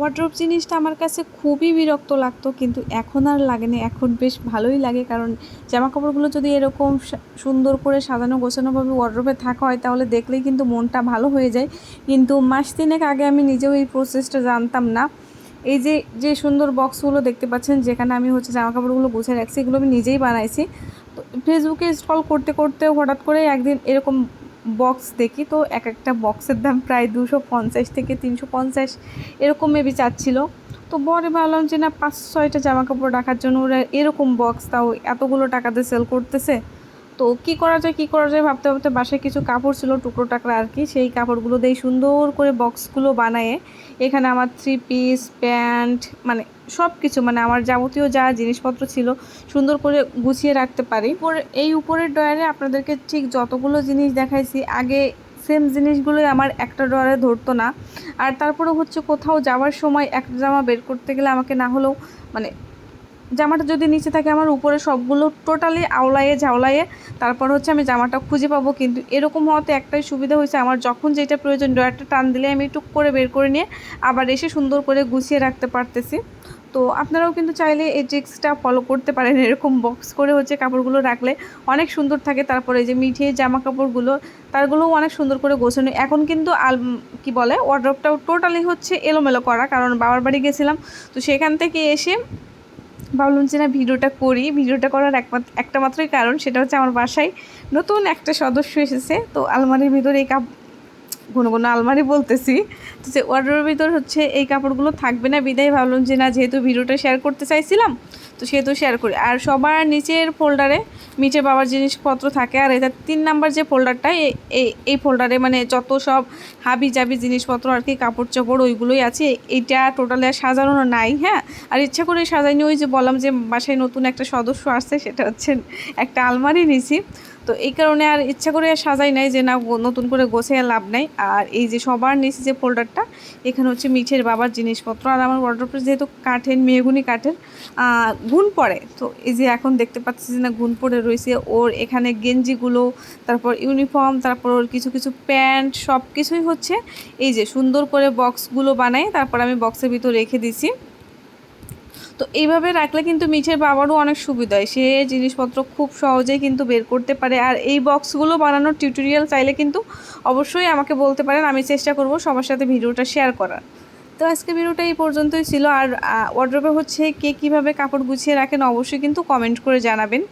Wardrobe জিনিসটা আমার কাছে খুবই বিরক্ত লাগতো, কিন্তু এখন আর লাগে না। এখন বেশ ভালোই লাগে, কারণ জামা কাপড়গুলো যদি এরকম সুন্দর করে সাজানো গোছানোভাবে ওয়ার্ড্রোবে থাকা হয় তাহলে দেখলেই কিন্তু মনটা ভালো হয়ে যায়। কিন্তু মাস তিনেক আগে আমি নিজেও এই প্রসেসটা জানতাম না। এই যে যে সুন্দর বক্সগুলো দেখতে পাচ্ছেন, যেখানে আমি জামা কাপড়গুলো গুছিয়ে রাখছি, এগুলো আমি নিজেই বানাইছি। তো ফেসবুকে স্ক্রল করতে করতে হঠাৎ করে একদিন এরকম বক্স দেখি, তো এক একটা বক্সের দাম প্রায় 250 থেকে 350 এরকম মেবি চাচ্ছিল। তো পরে ভাবলাম যে না, 5-6টা জামা কাপড় রাখার জন্য ওরা এরকম বক্স তাও এতগুলো টাকাতে সেল করতেছে। তো কী করা যায় ভাবতে ভাবতে বাসায় কিছু কাপড় ছিল, টুকরো টাকরা আর কি, সেই কাপড়গুলো দিয়ে সুন্দর করে বক্সগুলো বানায়ে এখানে আমার 3 পিস প্যান্ট মানে সব কিছু, মানে আমার যাবতীয় যা জিনিসপত্র ছিল সুন্দর করে গুছিয়ে রাখতে পারি। এই উপরের ড্রয়ারে আপনাদেরকে ঠিক যতগুলো জিনিস দেখাইছি আগে সেম জিনিসগুলোই আমার একটা ড্রয়ারে ধরতো না। আর তারপরে কোথাও যাওয়ার সময় একটা জামা বের করতে গেলে আমাকে না হলেও মানে জামাটা যদি নিচে থাকে আমার উপরে সবগুলো টোটালি আওলাইয়ে ঝাওলাইয়ে তারপর আমি জামাটা খুঁজে পাবো। কিন্তু এরকম হওয়াতে একটাই সুবিধা হয়েছে, আমার যখন যেটা প্রয়োজন ড্রয়ারটা টান দিলে আমি টুক করে বের করে নিয়ে আবার এসে সুন্দর করে গুছিয়ে রাখতে পারতেছি। তো আপনারাও কিন্তু চাইলে এই ট্রিক্সটা ফলো করতে পারেন, এরকম বক্স করে কাপড়গুলো রাখলে অনেক সুন্দর থাকে। তারপরে এই যে মিঠে জামা কাপড়গুলো তারগুলোও অনেক সুন্দর করে গোছানো। এখন কিন্তু কি বলে ওয়ার্ড্রপটাও টোটালি এলোমেলো করা, কারণ বাবার বাড়ি গেছিলাম, তো সেখান থেকে এসে ভাবলাম যে না, ভিডিওটা করার একটা মাত্রই কারণ, সেটা আমার বাসায় নতুন একটা সদস্য এসেছে। তো আলমারির ভিতরে এই ঘন ঘন আলমারি বলতেছি, তো যে ওয়ার্ড্রোবের ভিতর এই কাপড়গুলো থাকবে না, বিদায় ভাবলাম যে না, যেহেতু ভিডিওটা শেয়ার করতে চাইছিলাম তো সেহেতু শেয়ার করি। আর সবার নিচের ফোল্ডারে মিঠে বাবার জিনিসপত্র থাকে, আর এটা 3 নাম্বার যে ফোল্ডারটা, এই ফোল্ডারে মানে যত সব হাবি জাবি জিনিসপত্র আর কি, কাপড় চোপড় ওইগুলোই আছে। এইটা টোটালি আর সাজানো নাই। হ্যাঁ, আর ইচ্ছা করে সাজাইনি, ওই যে বললাম যে বাসায় নতুন একটা সদস্য আসছে, সেটা একটা আলমারি নিয়েছি। তো এই কারণে আর ইচ্ছা করে সাজাই নাই যে না, নতুন করে গোছায় লাভ নাই। আর এই যে সবার নিচে যে ফোল্ডারটা, এখানে মিঠের বাবার জিনিসপত্র। আর আমার ওয়ার্ড্রোবটা যেহেতু কাঠের, মেহগুনি কাঠের, গুণ পড়ে, তো এই যে এখন দেখতে পাচ্ছি যে না, গুণ পড়ে রয়েছে। ওর এখানে গেঞ্জিগুলো, তারপর ইউনিফর্ম, তারপর ওর কিছু কিছু প্যান্ট, সব কিছুই এই যে সুন্দর করে বক্সগুলো বানাই, তারপর আমি বক্সের ভিতর রেখে দিছি। তো এইভাবে রাখলে কিন্তু মিঠের বাবারও অনেক সুবিধা হয়, সে জিনিসপত্র খুব সহজেই কিন্তু বের করতে পারে। আর এই বক্সগুলো বানানোর টিউটোরিয়াল চাইলে কিন্তু অবশ্যই আমাকে বলতে পারেন, আমি চেষ্টা করব সবার সাথে ভিডিওটা শেয়ার করার। তো আজকে ভিডিওটা এই পর্যন্তই ছিল। আর ওয়ার্ড্রোবে কে কীভাবে কাপড় গুছিয়ে রাখেন অবশ্যই কিন্তু কমেন্ট করে জানাবেন।